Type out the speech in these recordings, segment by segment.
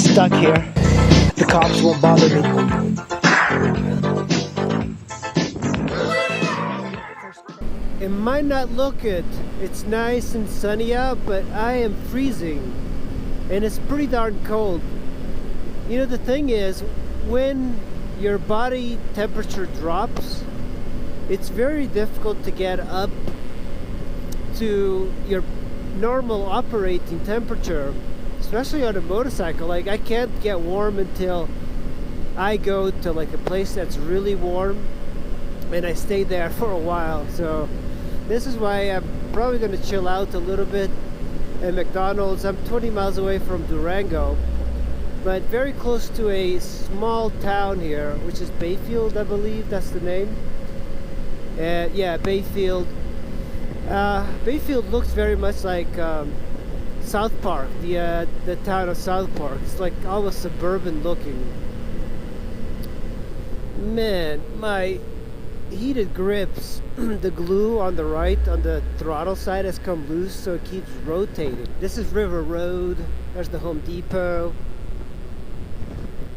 stuck here. The cops won't bother me. It might not look it. It's nice and sunny out, but I am freezing. And it's pretty darn cold. You know, the thing is, when your body temperature drops, it's very difficult to get up to your normal operating temperature, especially on a motorcycle. Like, I can't get warm until I go to like a place that's really warm and I stay there for a while. So this is why I'm probably going to chill out a little bit at McDonald's. I'm 20 miles away from Durango, but very close to a small town here, which is Bayfield, I believe that's the name. Yeah, Bayfield. Bayfield looks very much like South Park, the town of South Park. It's like almost suburban looking. Man, my heated grips, the glue on the right on the throttle side has come loose, so it keeps rotating. This is River Road. There's the Home Depot.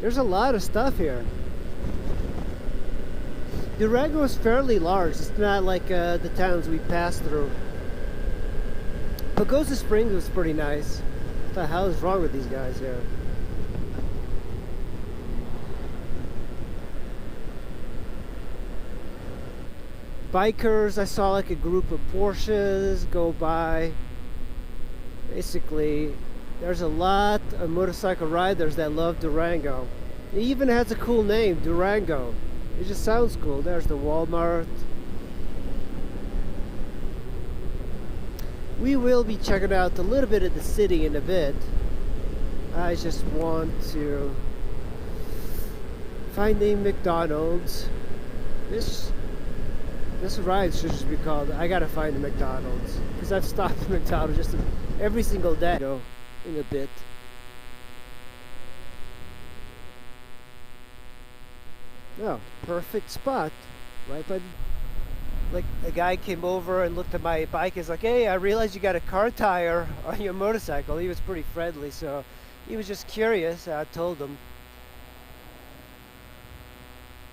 There's a lot of stuff here. Durango is fairly large. It's not like the towns we passed through. Pagosa Springs was pretty nice. What the hell is wrong with these guys here? Bikers, I saw like a group of Porsches go by. Basically, there's a lot of motorcycle riders that love Durango. It even has a cool name, Durango. It just sounds cool. There's the Walmart. We will be checking out a little bit of the city in a bit. I just want to find a McDonald's. This ride should just be called I Gotta Find a McDonald's, because I've stopped at McDonald's just every single day. Go in a bit. Oh, perfect spot. Right by, like, a guy came over and looked at my bike. He's like, hey, I realized you got a car tire on your motorcycle. He was pretty friendly, so he was just curious. I told him.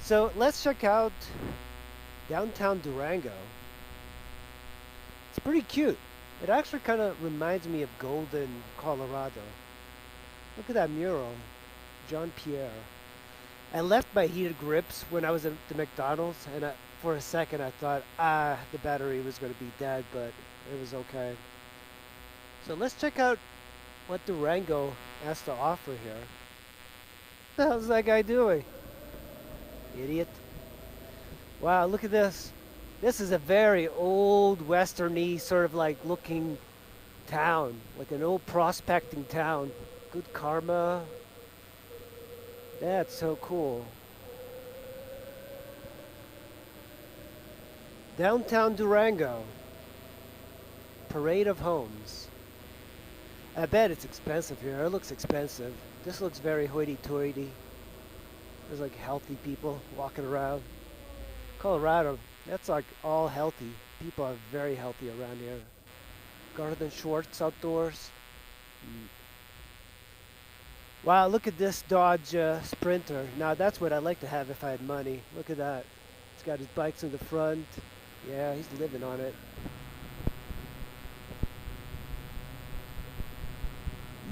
So let's check out downtown Durango. It's pretty cute. It actually kind of reminds me of Golden, Colorado. Look at that mural. John Pierre. I left my heated grips when I was at the McDonald's, and for a second I thought, the battery was going to be dead, but it was okay. So let's check out what Durango has to offer here. What the hell's that guy doing? Idiot. Wow, look at this. This is a very old westerny sort of like looking town, like an old prospecting town. Good karma. That's so cool. Downtown Durango. Parade of homes. I bet it's expensive here. It looks expensive. This looks very hoity-toity. There's like healthy people walking around. Colorado, that's like all healthy. People are very healthy around here. Garden Schwartz outdoors. Wow, look at this Dodge Sprinter. Now that's what I'd like to have if I had money. Look at that. He's got his bikes in the front. Yeah, he's living on it.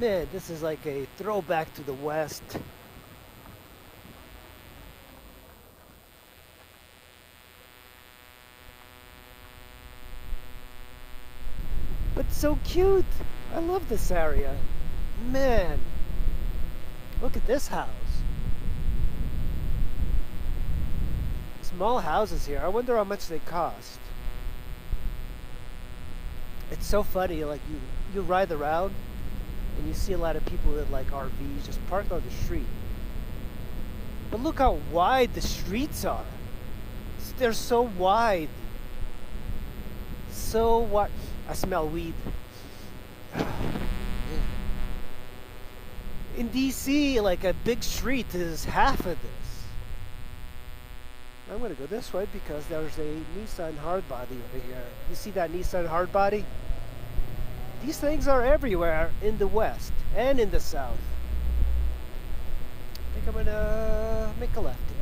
Man, this is like a throwback to the West. But so cute. I love this area. Man, look at this house. Small houses here. I wonder how much they cost. It's so funny, like you ride around and you see a lot of people with like RVs just parked on the street. But look how wide the streets are. They're so wide. So wide. I smell weed. In DC, like a big street is half of this. I'm gonna go this way because there's a Nissan hardbody over here. You see that Nissan hardbody? These things are everywhere in the West and in the South. think I'm gonna make a left here.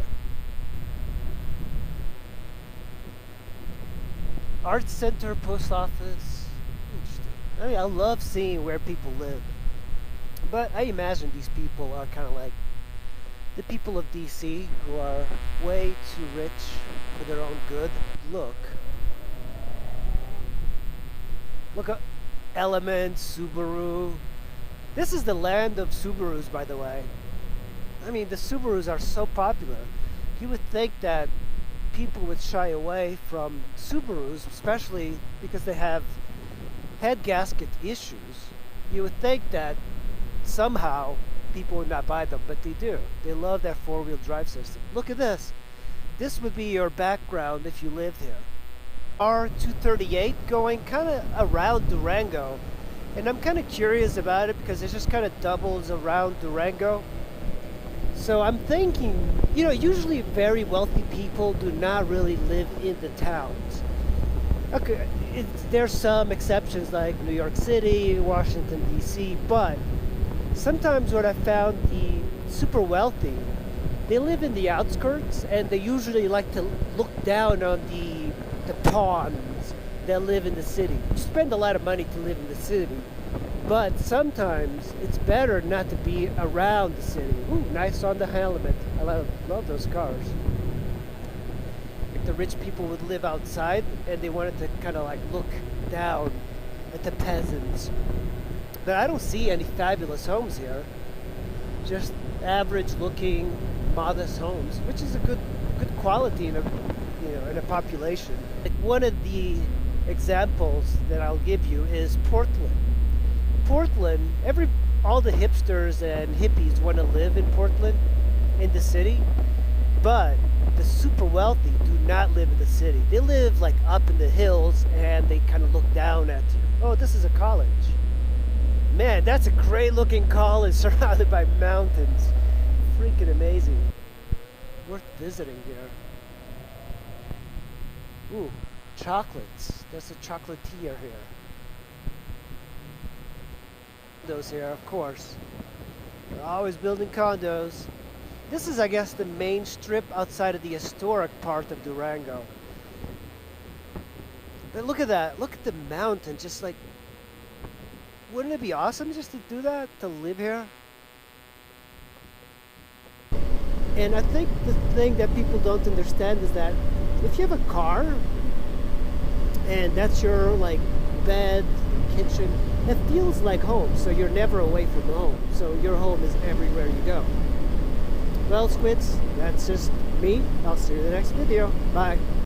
Art Center, Post Office. Interesting. I mean, I love seeing where people live. But I imagine these people are kind of like the people of DC who are way too rich for their own good. Look. Look at Element, Subaru. This is the land of Subarus, by the way. I mean, the Subarus are so popular. You would think that people would shy away from Subarus, especially because they have head gasket issues. You would think that somehow people would not buy them, but they do. They love that four-wheel drive system. Look at this. This would be your background if you lived here. R238 going kind of around Durango, and I'm kind of curious about it because it just kind of doubles around Durango. So I'm thinking, you know, usually very wealthy people do not really live in the towns. Okay, there's some exceptions like New York City, Washington, D.C., but sometimes what I found, the super wealthy, they live in the outskirts and they usually like to look down on the pawns that live in the city. You spend a lot of money to live in the city, but sometimes it's better not to be around the city. Ooh, nice on the helmet. I love those cars. If the rich people would live outside and they wanted to kind of like look down at the peasants. But I don't see any fabulous homes here. Just average looking, modest homes, which is a good quality in a population. Like one of the examples that I'll give you is Portland. Portland, all the hipsters and hippies want to live in Portland, in the city, but the super wealthy do not live in the city. They live like up in the hills and they kind of look down at you. Oh, this is a college. Man, that's a great looking college surrounded by mountains. Freaking amazing. Worth visiting here. Ooh, chocolates. There's a chocolatier here. Condos here, of course. They're always building condos. This is, I guess, the main strip outside of the historic part of Durango. But look at that. Look at the mountain. Just like, wouldn't it be awesome just to do that? To live here? And I think the thing that people don't understand is that if you have a car and that's your like bed, kitchen, it feels like home. So you're never away from home. So your home is everywhere you go. Well, squids, that's just me. I'll see you in the next video. Bye.